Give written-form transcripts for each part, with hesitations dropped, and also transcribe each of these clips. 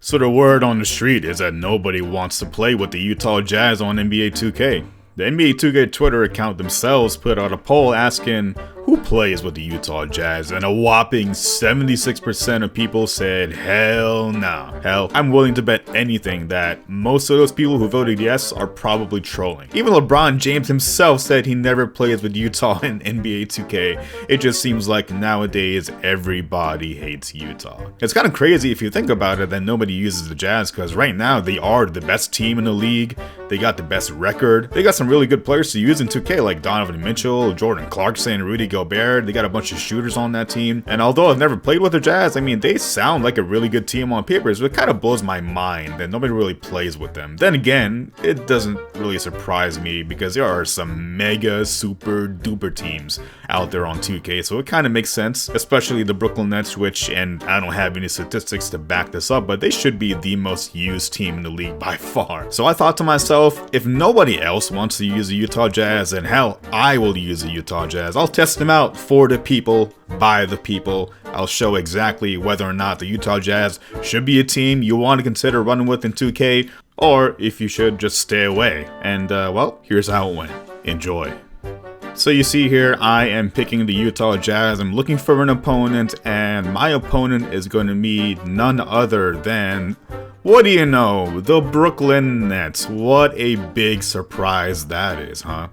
So the word on the street is that nobody wants to play with the Utah Jazz on NBA 2K. The NBA 2K Twitter account themselves put out a poll asking who plays with the Utah Jazz, and a whopping 76% of people said hell nah. Hell, I'm willing to bet anything that most of those people who voted yes are probably trolling. Even LeBron James himself said he never plays with Utah in NBA 2K. It just seems like nowadays everybody hates Utah. It's kind of crazy if you think about it that nobody uses the Jazz, because right now they are the best team in the league. They got the best record. They got some really good players to use in 2K like Donovan Mitchell, Jordan Clarkson, Rudy Gobert. They got a bunch of shooters on that team. And although I've never played with the Jazz, I mean, they sound like a really good team on paper, so it kind of blows my mind that nobody really plays with them. Then again, it doesn't really surprise me because there are some mega super duper teams out there on 2K, so it kind of makes sense, especially the Brooklyn Nets, which, and I don't have any statistics to back this up, but they should be the most used team in the league by far. So I thought to myself, if nobody else wants to use the Utah Jazz, then hell, I will use the Utah Jazz. I'll test them out for the people, by the people. I'll show exactly whether or not the Utah Jazz should be a team you want to consider running with in 2K, or if you should just stay away. And well, here's how it went. Enjoy. So you see here, I am picking the Utah Jazz. I'm looking for an opponent, and my opponent is going to be none other than, what do you know, the Brooklyn Nets. What a big surprise that is, huh?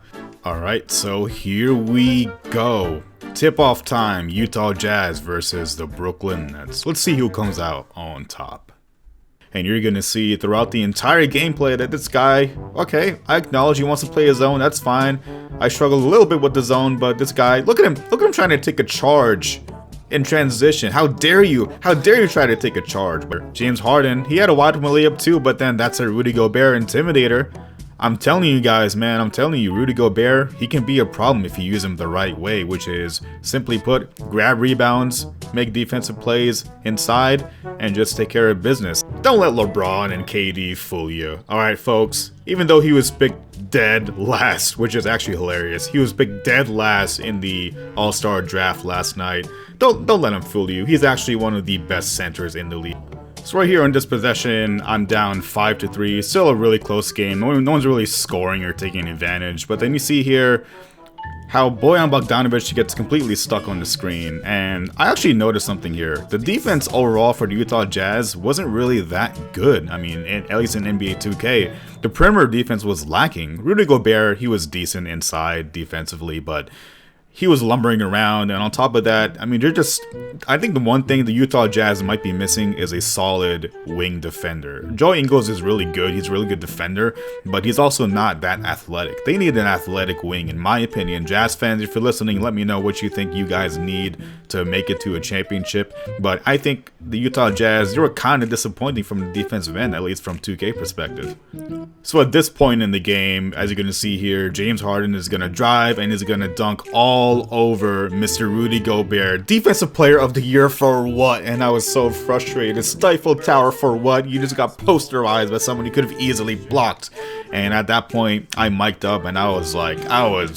Alright, so here we go. Tip-off time, Utah Jazz versus the Brooklyn Nets. Let's see who comes out on top. And you're going to see throughout the entire gameplay that this guy, okay, I acknowledge he wants to play his zone, that's fine. I struggle a little bit with the zone, but this guy, look at him trying to take a charge in transition. How dare you try to take a charge? But James Harden, he had a wide open layup too, but then that's a Rudy Gobert intimidator. I'm telling you guys, man, I'm telling you, Rudy Gobert, he can be a problem if you use him the right way, which is, simply put, grab rebounds, make defensive plays inside, and just take care of business. Don't let LeBron and KD fool you. Alright, folks, even though he was picked dead last, which is actually hilarious, he was picked dead last in the All-Star draft last night, don't let him fool you. He's actually one of the best centers in the league. So right here in this possession, I'm down 5-3. Still a really close game. No one's really scoring or taking advantage. But then you see here how Bojan Bogdanovic gets completely stuck on the screen. And I actually noticed something here. The defense overall for the Utah Jazz wasn't really that good. I mean, at least in NBA 2K. The perimeter defense was lacking. Rudy Gobert, he was decent inside defensively, but he was lumbering around, and on top of that, I mean, I think the one thing the Utah Jazz might be missing is a solid wing defender. Joe Ingles is really good, he's a really good defender, but he's also not that athletic. They need an athletic wing, in my opinion. Jazz fans, if you're listening, let me know what you think you guys need to make it to a championship, but I think the Utah Jazz, they were kind of disappointing from the defensive end, at least from 2K perspective. So at this point in the game, as you're going to see here, James Harden is going to drive and is going to dunk all over Mr. Rudy Gobert. Defensive player of the year for what? And I was so frustrated. Stifle Tower for what? You just got posterized by someone you could have easily blocked. And at that point, I mic'd up and I was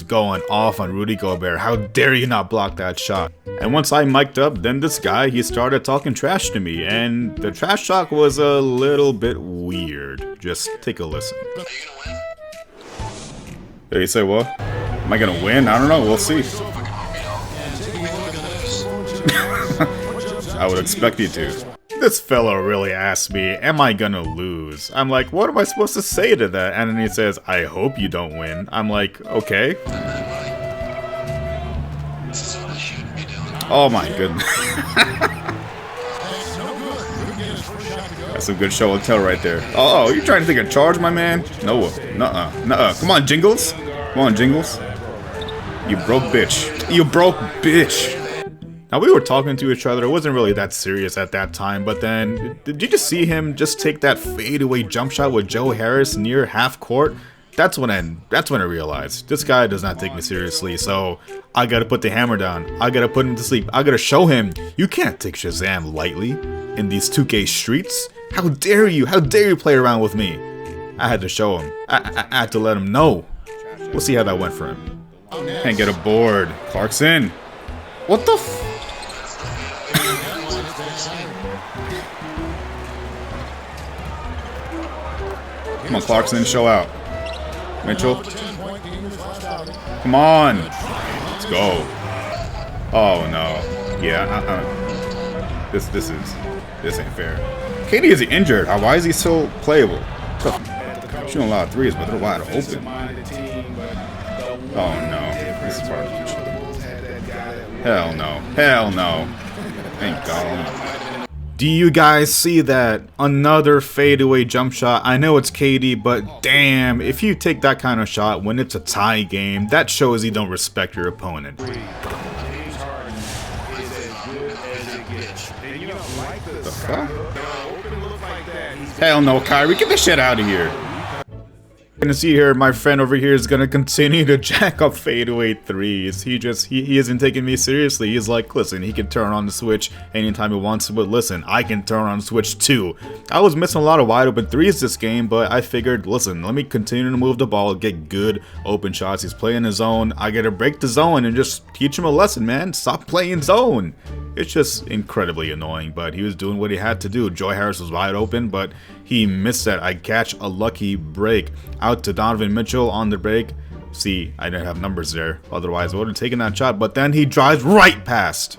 going off on Rudy Gobert. How dare you not block that shot? And once I mic'd up, then this guy, he started talking trash to me. And the trash talk was a little bit weird. Just take a listen. Did he say what? Am I gonna win? I don't know, we'll see. I would expect you to. This fella really asked me, am I gonna lose? I'm like, what am I supposed to say to that? And then he says, I hope you don't win. I'm like, okay. Oh my goodness. That's a good show and tell right there. Oh, you trying to take a charge, my man? No, nuh-uh. Come on, Jingles. Come on, Jingles. You broke bitch. You broke bitch. Now, we were talking to each other. It wasn't really that serious at that time, but then, did you just see him just take that fadeaway jump shot with Joe Harris near half court? That's when I realized this guy does not take me seriously, so I gotta put the hammer down. I gotta put him to sleep. I gotta show him you can't take Shazam lightly in these 2K streets. How dare you? How dare you play around with me? I had to show him. I had to let him know. We'll see how that went for him. Can't get a board. Clarkson. What the f... Come on, Clarkson, show out. Mitchell. Come on. Let's go. Oh no. Yeah. This ain't fair. KD is injured. Why is he still playable? Shooting a lot of threes, but they're wide open. Oh no. This is part of the show. Hell no. Hell no. Thank God. Do you guys see that? Another fadeaway jump shot. I know it's KD, but damn, if you take that kind of shot when it's a tie game, that shows you don't respect your opponent. The fuck? Hell no, Kyrie, get the shit out of here. Gonna see here, my friend over here is gonna continue to jack up fadeaway threes. He isn't taking me seriously. He's like, listen, he can turn on the switch anytime he wants to, but listen, I can turn on the switch too. I was missing a lot of wide open threes this game, but I figured, listen, let me continue to move the ball, get good open shots. He's playing his zone. I gotta break the zone and just teach him a lesson, man. Stop playing zone. It's just incredibly annoying, but he was doing what he had to do. Joe Harris was wide open, but he missed that. I catch a lucky break. Out to Donovan Mitchell on the break. See, I didn't have numbers there. Otherwise, I would have taken that shot. But then he drives right past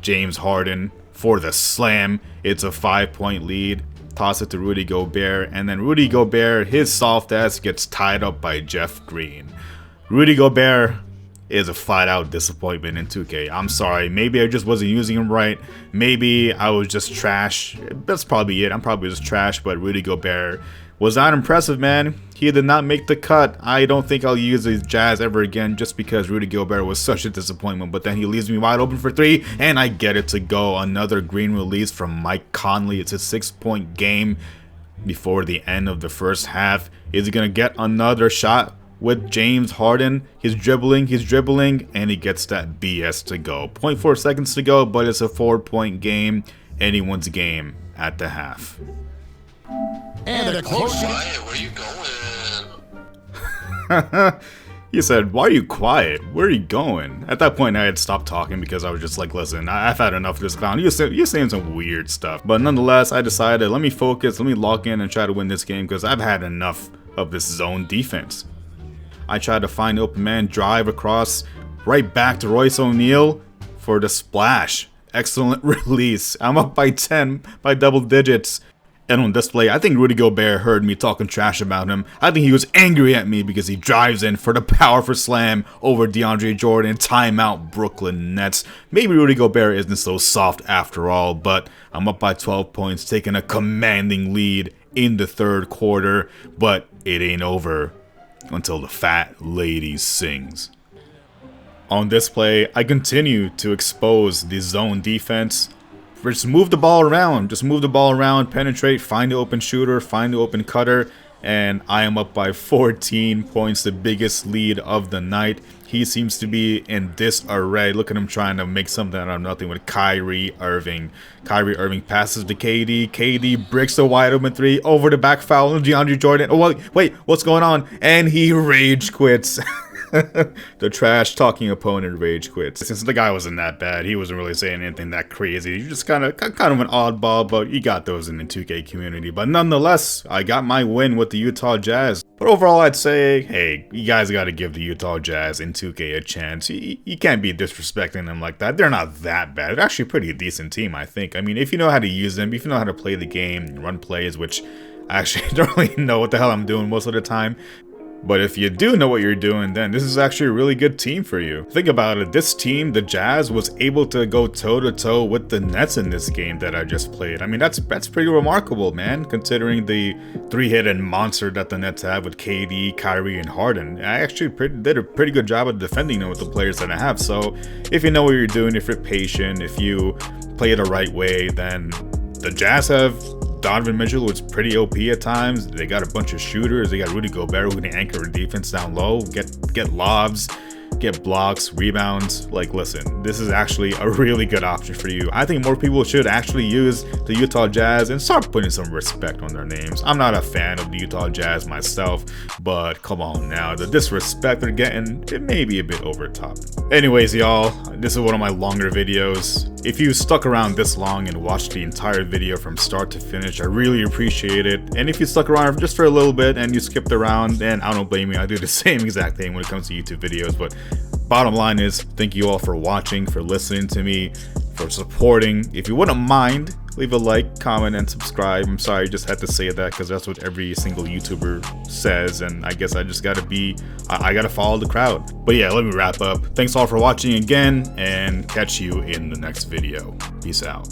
James Harden for the slam. It's a 5-point lead. Toss it to Rudy Gobert. And then Rudy Gobert, his soft ass, gets tied up by Jeff Green. Rudy Gobert is a flat-out disappointment in 2K. I'm sorry. Maybe I just wasn't using him right. Maybe I was just trash. That's probably it. I'm probably just trash, but Rudy Gobert was not impressive, man. He did not make the cut. I don't think I'll use the Jazz ever again just because Rudy Gobert was such a disappointment. But then he leaves me wide open for three, and I get it to go. Another green release from Mike Conley. It's a 6-point game before the end of the first half. Is he going to get another shot with James Harden? He's dribbling, and he gets that BS to go. 0.4 seconds to go, but it's a 4-point game. Anyone's game at the half. And a close shot. Where you going? He said, why are you quiet? Where are you going? At that point, I had stopped talking because I was just like, listen, I've had enough of this clown. You're saying some weird stuff. But nonetheless, I decided, let me focus, let me lock in and try to win this game because I've had enough of this zone defense. I tried to find open man, drive across, right back to Royce O'Neal for the splash. Excellent release. I'm up by 10, by double digits. And on display, I think Rudy Gobert heard me talking trash about him. I think he was angry at me because he drives in for the powerful slam over DeAndre Jordan. Timeout, Brooklyn Nets. Maybe Rudy Gobert isn't so soft after all, but I'm up by 12 points, taking a commanding lead in the third quarter. But it ain't over until the fat lady sings. On display, I continue to expose the zone defense. Just move the ball around. Just move the ball around, penetrate, find the open shooter, find the open cutter, and I am up by 14 points, the biggest lead of the night. He seems to be in disarray. Look at him trying to make something out of nothing with Kyrie Irving. Kyrie Irving passes to KD. KD bricks the wide open three over the back foul of DeAndre Jordan. Oh, wait, what's going on? And he rage quits. The trash talking opponent rage quits. Since the guy wasn't that bad, he wasn't really saying anything that crazy. He's just kind of an oddball, but you got those in the 2K community. But nonetheless, I got my win with the Utah Jazz. But overall, I'd say, hey, you guys got to give the Utah Jazz in 2K a chance. You can't be disrespecting them like that. They're not that bad. They're actually a pretty decent team, I think. I mean, if you know how to use them, if you know how to play the game, run plays, which I actually don't really know what the hell I'm doing most of the time. But if you do know what you're doing, then this is actually a really good team for you. Think about it. This team, the Jazz, was able to go toe-to-toe with the Nets in this game that I just played. I mean, that's pretty remarkable, man, considering the three-headed monster that the Nets have with KD, Kyrie, and Harden. I actually did a pretty good job of defending them with the players that I have. So if you know what you're doing, if you're patient, if you play it the right way, then the Jazz have Donovan Mitchell was pretty OP at times. They got a bunch of shooters. They got Rudy Gobert who can anchor a defense down low, get lobs. get blocks, rebounds. Like, listen, this is actually a really good option for you. I think more people should actually use the Utah Jazz and start putting some respect on their names. I'm not a fan of the Utah Jazz myself, but come on now, the disrespect they're getting, it may be a bit over top. Anyways, y'all, this is one of my longer videos. If you stuck around this long and watched the entire video from start to finish, I really appreciate it. And if you stuck around just for a little bit and you skipped around, then I don't blame you. I do the same exact thing when it comes to YouTube videos. But bottom line is, thank you all for watching, for listening to me, for supporting. If you wouldn't mind, leave a like, comment, and subscribe. I'm sorry, I just had to say that because that's what every single YouTuber says, and I guess I just gotta I gotta follow the crowd. But yeah, let me wrap up. Thanks all for watching again, and catch you in the next video. Peace out.